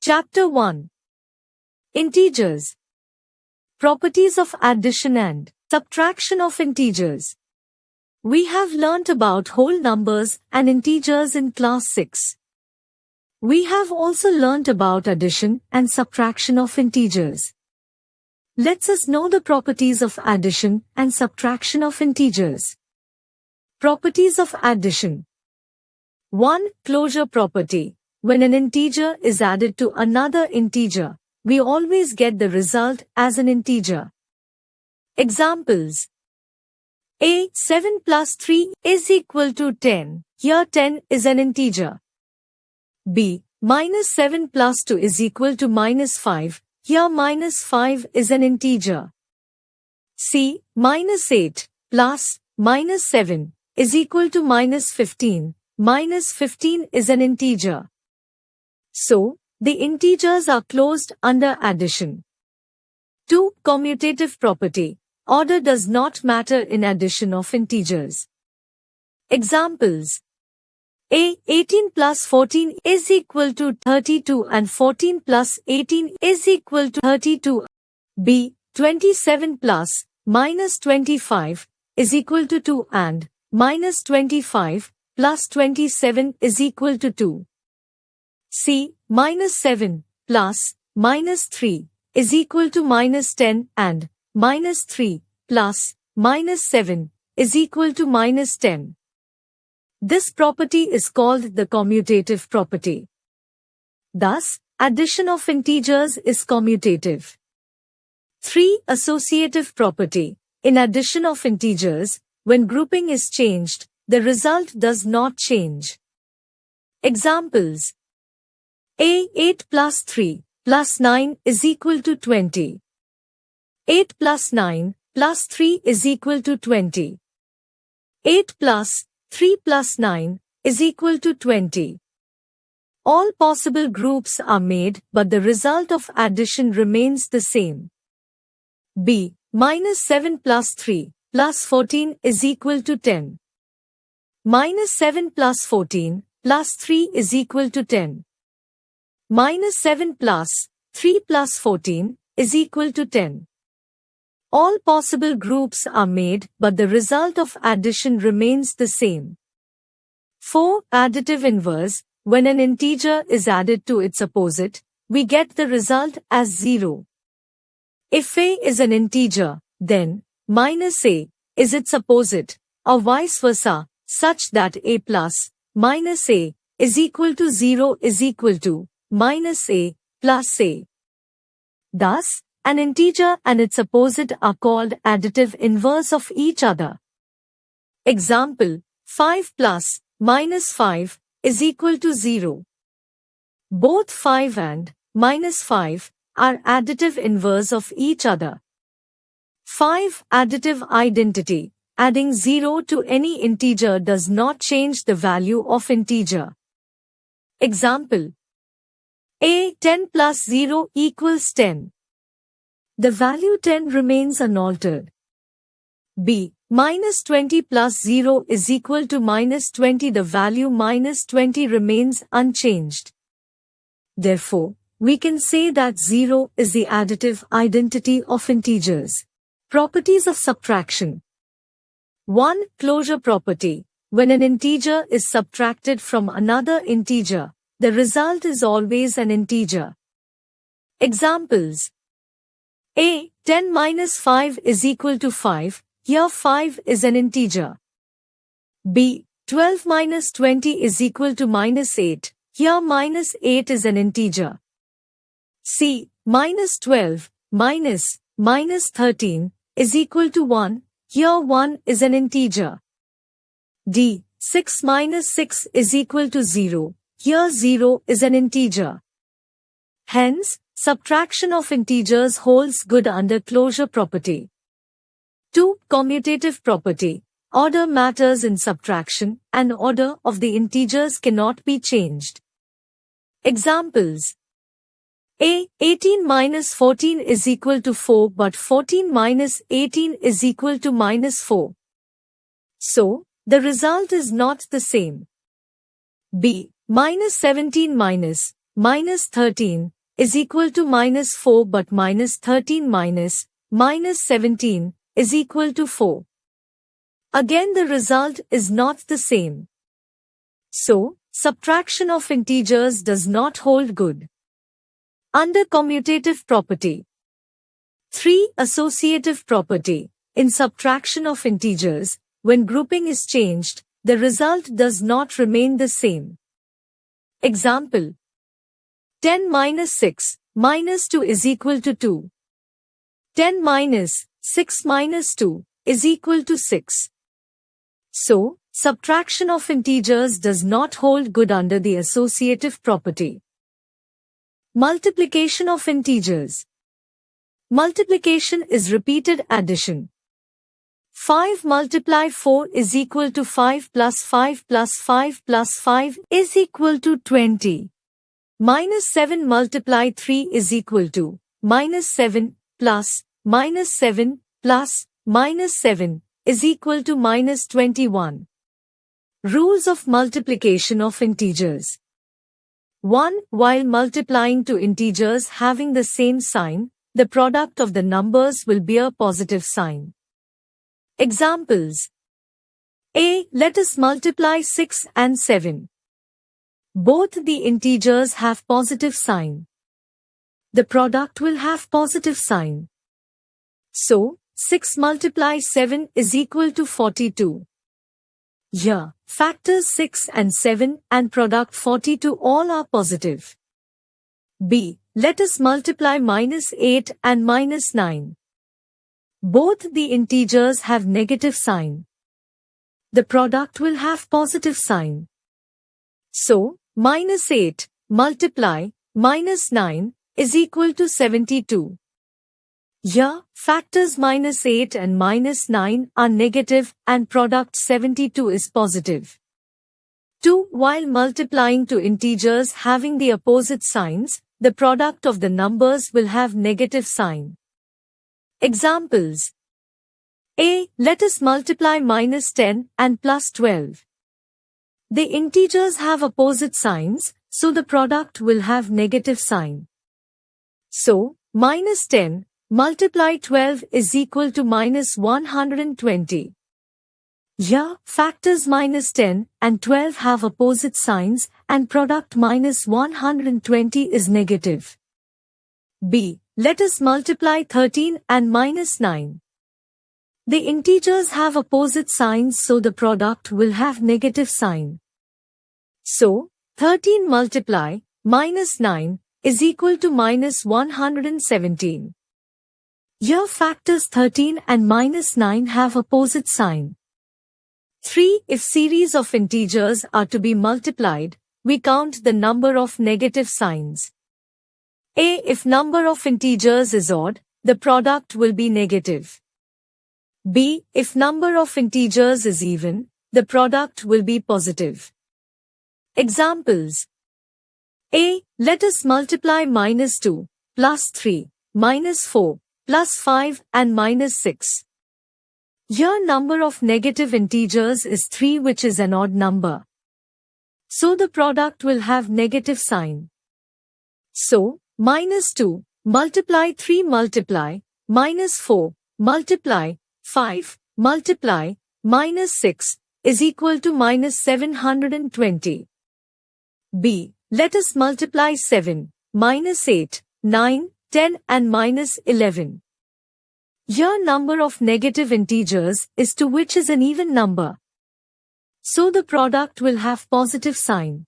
Chapter 1. Integers. Properties of addition and subtraction of integers. We have learnt about whole numbers and integers in class 6. We have also learnt about addition and subtraction of integers. Let's us know the properties of addition and subtraction of integers. Properties of addition. 1. Closure property. When an integer is added to another integer, we always get the result as an integer. Examples. A. 7 plus 3 is equal to 10. Here 10 is an integer. B. Minus 7 plus 2 is equal to minus 5. Here minus 5 is an integer. C. Minus 8 plus minus 7 is equal to minus 15. Minus 15 is an integer. So, the integers are closed under addition. 2. Commutative property. Order does not matter in addition of integers. Examples. A. 18 plus 14 is equal to 32 and 14 plus 18 is equal to 32. B. 27 plus minus 25 is equal to 2 and minus 25 plus 27 is equal to 2. C. Minus 7 plus minus 3 is equal to minus 10 and minus 3 plus minus 7 is equal to minus 10. This property is called the commutative property. Thus, addition of integers is commutative. 3. Associative property. In addition of integers, when grouping is changed, the result does not change. Examples. A. 8 plus 3 plus 9 is equal to 20. 8 plus 9 plus 3 is equal to 20. 8 plus 3 plus 9 is equal to 20. All possible groups are made, but the result of addition remains the same. B. Minus 7 plus 3 plus 14 is equal to 10. Minus 7 plus 14 plus 3 is equal to 10. Minus 7 plus 3 plus 14 is equal to 10. All possible groups are made, but the result of addition remains the same. 4. Additive inverse. When an integer is added to its opposite, we get the result as 0. If a is an integer, then minus a is its opposite, or vice versa, such that a plus minus a is equal to 0 is equal to minus a plus a. Thus, an integer and its opposite are called additive inverse of each other. Example, 5 plus minus 5 is equal to 0. Both 5 and minus 5 are additive inverse of each other. 5. Additive identity. Adding 0 to any integer does not change the value of integer. Example. A. 10 plus 0 equals 10. The value 10 remains unaltered. B. Minus 20 plus 0 is equal to minus 20. The value minus 20 remains unchanged. Therefore, we can say that 0 is the additive identity of integers. Properties of subtraction. 1. Closure property. When an integer is subtracted from another integer, the result is always an integer. Examples. A. 10 minus 5 is equal to 5. Here 5 is an integer. B. 12 minus 20 is equal to minus 8. Here minus 8 is an integer. C. Minus 12 minus 13 is equal to 1. Here 1 is an integer. D. 6 minus 6 is equal to 0. Here 0 is an integer. Hence, subtraction of integers holds good under closure property. 2. Commutative property. Order matters in subtraction, and order of the integers cannot be changed. Examples. A. 18 minus 14 is equal to 4, but 14 minus 18 is equal to minus 4. So, the result is not the same. B. Minus 17 minus minus 13 is equal to minus 4, but minus 13 minus 17 is equal to 4. Again, the result is not the same. So, subtraction of integers does not hold good. Under commutative property. 3. Associative property. In subtraction of integers, when grouping is changed, the result does not remain the same. Example. 10 minus 6 minus 2 is equal to 2. 10 minus 6 minus 2 is equal to 6. So, subtraction of integers does not hold good under the associative property. Multiplication of integers. Multiplication is repeated addition. 5 multiply 4 is equal to 5 plus 5 plus 5 plus 5 is equal to 20. Minus 7 multiply 3 is equal to minus 7 plus minus 7 plus minus 7 is equal to minus 21. Rules of multiplication of integers. 1. While multiplying two integers having the same sign, the product of the numbers will bear positive sign. Examples. A. Let us multiply 6 and 7. Both the integers have positive sign. The product will have positive sign. So, 6 multiply 7 is equal to 42. Here, factors 6 and 7 and product 42 all are positive. B. Let us multiply minus 8 and minus 9. Both the integers have negative sign. The product will have positive sign. So, minus 8 multiply minus 9 is equal to 72. Here, factors minus 8 and minus 9 are negative and product 72 is positive. 2. While multiplying two integers having the opposite signs, the product of the numbers will have negative sign. Examples. A. Let us multiply minus 10 and plus 12. The integers have opposite signs, so the product will have negative sign. So, minus 10 multiply 12 is equal to minus 120. Here, factors minus 10 and 12 have opposite signs and product minus 120 is negative. B. Let us multiply 13 and minus 9. The integers have opposite signs, so the product will have negative sign. So, 13 multiply minus 9 is equal to minus 117. Here factors 13 and minus 9 have opposite sign. 3. If series of integers are to be multiplied, we count the number of negative signs. A. If number of integers is odd, the product will be negative. B. If number of integers is even, the product will be positive. Examples. A. Let us multiply minus 2, plus 3, minus 4, plus 5 and minus 6. Here number of negative integers is 3, which is an odd number. So the product will have negative sign. So, minus 2 multiply 3 multiply minus 4 multiply 5 multiply minus 6 is equal to minus 720. B. Let us multiply 7, minus 8, 9, 10 and minus 11. Here number of negative integers is 2, which is an even number. So the product will have positive sign.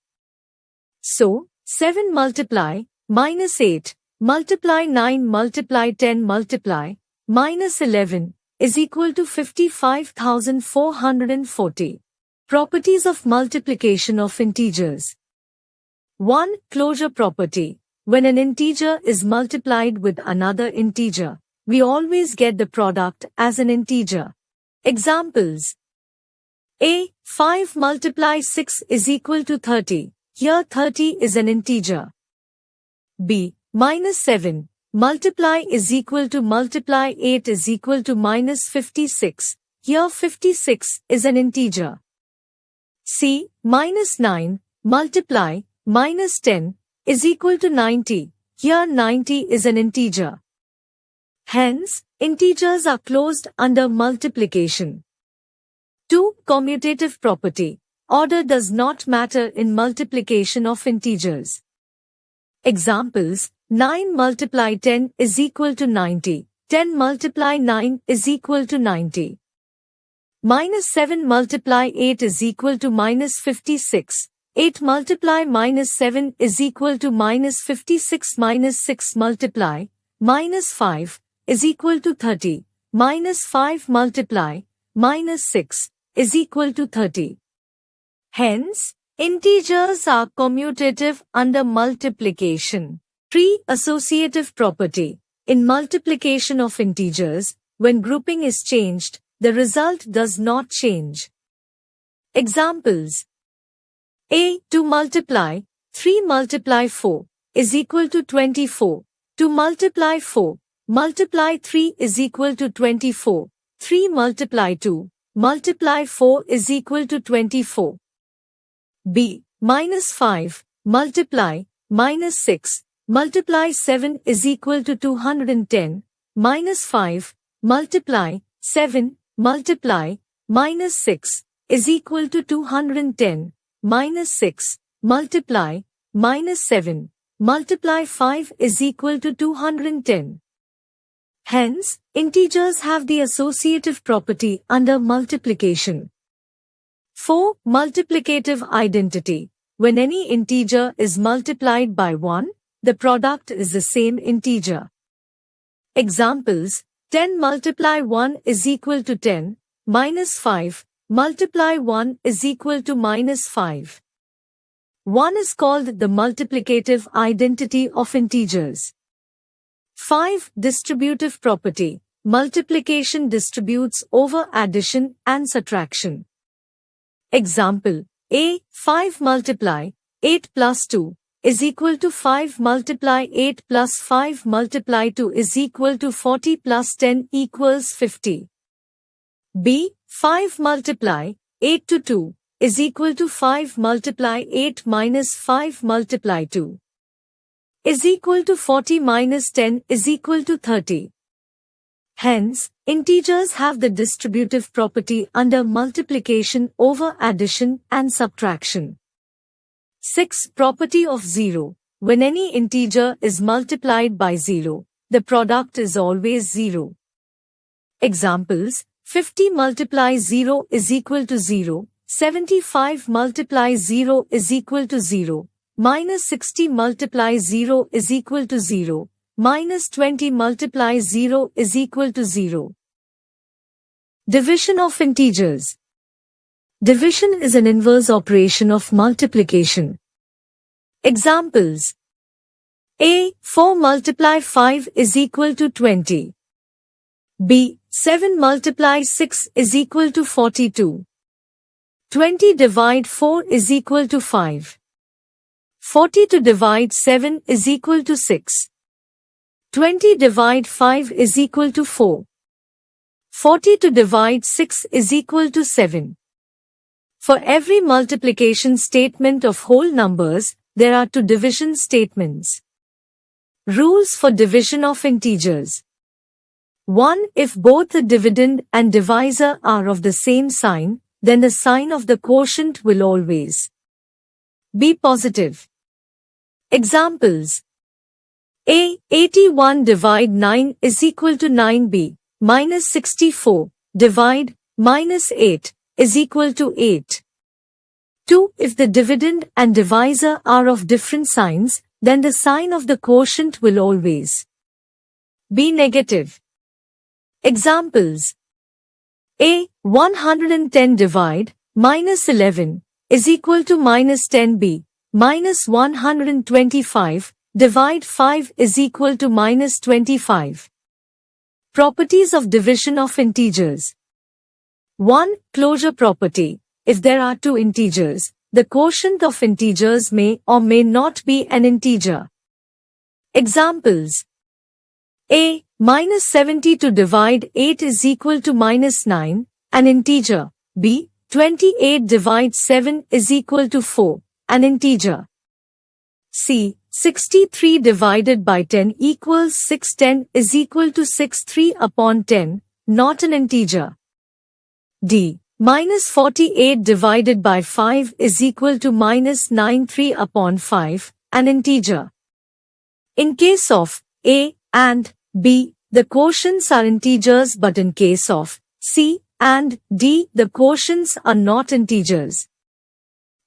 So, 7 multiply minus 8 multiply 9 multiply 10 multiply minus 11 is equal to 55,440. Properties of multiplication of integers. 1. Closure property. When an integer is multiplied with another integer, we always get the product as an integer. Examples. A. 5 multiply 6 is equal to 30. Here 30 is an integer. B. Minus 7 multiply is equal to multiply 8 is equal to minus 56. Here 56 is an integer. C. Minus 9 multiply minus 10 is equal to 90. Here 90 is an integer. Hence, integers are closed under multiplication. 2. Commutative property. Order does not matter in multiplication of integers. Examples: 9 multiply 10 is equal to 90. 10 multiply 9 is equal to 90. Minus 7 multiply 8 is equal to minus 56. 8 multiply minus 7 is equal to minus 56. Minus 6 multiply minus 5 is equal to 30. Minus 5 multiply minus 6 is equal to 30. Hence, integers are commutative under multiplication. 3. Associative property. In multiplication of integers, when grouping is changed, the result does not change. Examples: A. 2 multiply 3 multiply 4 is equal to 24. 2 multiply 4 multiply 3 is equal to 24. 3 multiply 2 multiply 4 is equal to 24. B. Minus 5 multiply minus 6 multiply 7 is equal to 210. Minus 5 multiply 7 multiply minus 6 is equal to 210. Minus 6 multiply minus 7 multiply 5 is equal to 210. Hence, integers have the associative property under multiplication. 4. Multiplicative identity. When any integer is multiplied by 1, the product is the same integer. Examples: 10 multiply 1 is equal to 10, minus 5 multiply 1 is equal to minus 5. 1 is called the multiplicative identity of integers. 5. Distributive property. Multiplication distributes over addition and subtraction. Example: A. 5 multiply 8 plus 2 is equal to 5 multiply 8 plus 5 multiply 2 is equal to 40 plus 10 equals 50. B. 5 multiply 8 to 2 is equal to 5 multiply 8 minus 5 multiply 2 is equal to 40 minus 10 is equal to 30. Hence, integers have the distributive property under multiplication over addition and subtraction. 6. Property of 0. When any integer is multiplied by 0, the product is always 0. Examples: 50 multiply 0 is equal to 0, 75 multiply 0 is equal to 0, minus 60 multiply 0 is equal to 0, minus 20 multiply 0 is equal to 0. Division of integers. Division is an inverse operation of multiplication. Examples: A. 4 multiply 5 is equal to 20. B. 7 multiply 6 is equal to 42. 20 divide 4 is equal to 5. 42 divide 7 is equal to 6. 20 divide 5 is equal to 4. 42 divide 6 is equal to 7. For every multiplication statement of whole numbers, there are two division statements. Rules for division of integers. 1. If both the dividend and divisor are of the same sign, then the sign of the quotient will always be positive. Examples: A. 81 divide 9 is equal to 9b, minus 64, divide, minus 8, is equal to 8. 2. If the dividend and divisor are of different signs, then the sign of the quotient will always be negative. Examples: A. 110 divide, minus 11, is equal to minus 10b, minus 125, divide 5 is equal to minus 25. Properties of division of integers. 1. Closure property. If there are two integers, the quotient of integers may or may not be an integer. Examples: A. Minus 72 divide 8 is equal to minus 9, an integer. B. 28 divide 7 is equal to 4, an integer. C. 63 divided by 10 equals 610 is equal to 63 upon 10, not an integer. D. Minus 48 divided by 5 is equal to minus 93 upon 5, an integer. In case of A and B, the quotients are integers, but in case of C and D, the quotients are not integers.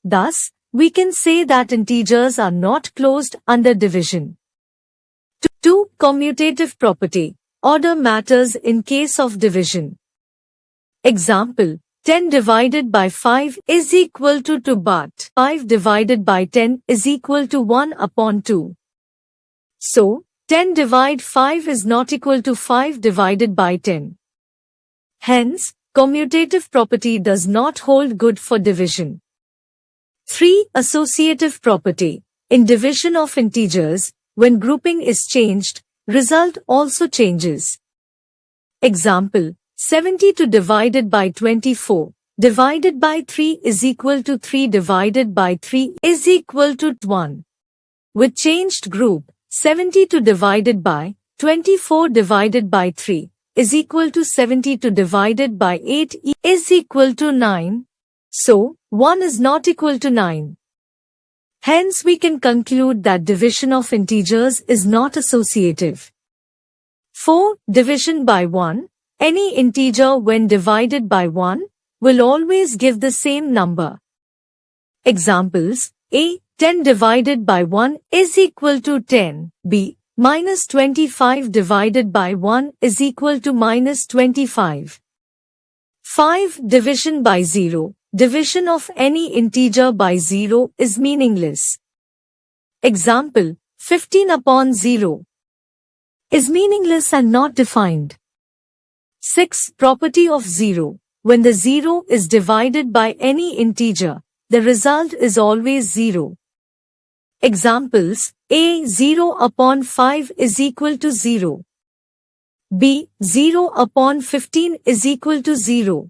Thus, we can say that integers are not closed under division. 2. Commutative property. Order matters in case of division. Example, 10 divided by 5 is equal to 2, but 5 divided by 10 is equal to 1 upon 2. So, 10 divided 5 is not equal to 5 divided by 10. Hence, commutative property does not hold good for division. 3. Associative property. In division of integers, when grouping is changed, result also changes. Example, 72 divided by 24 divided by 3 is equal to 3 divided by 3 is equal to 1. With changed group, 72 divided by 24 divided by 3 is equal to 72 divided by 8 is equal to 9. So, 1 is not equal to 9. Hence we can conclude that division of integers is not associative. 4. Division by 1. Any integer when divided by 1 will always give the same number. Examples, A. 10 divided by 1 is equal to 10. B. Minus 25 divided by 1 is equal to minus 25. 5. Division by 0. Division of any integer by 0 is meaningless. Example, 15 upon 0 is meaningless and not defined. 6. Property of 0. When the 0 is divided by any integer, the result is always 0. Examples, A. 0 upon 5 is equal to 0. B. 0 upon 15 is equal to 0.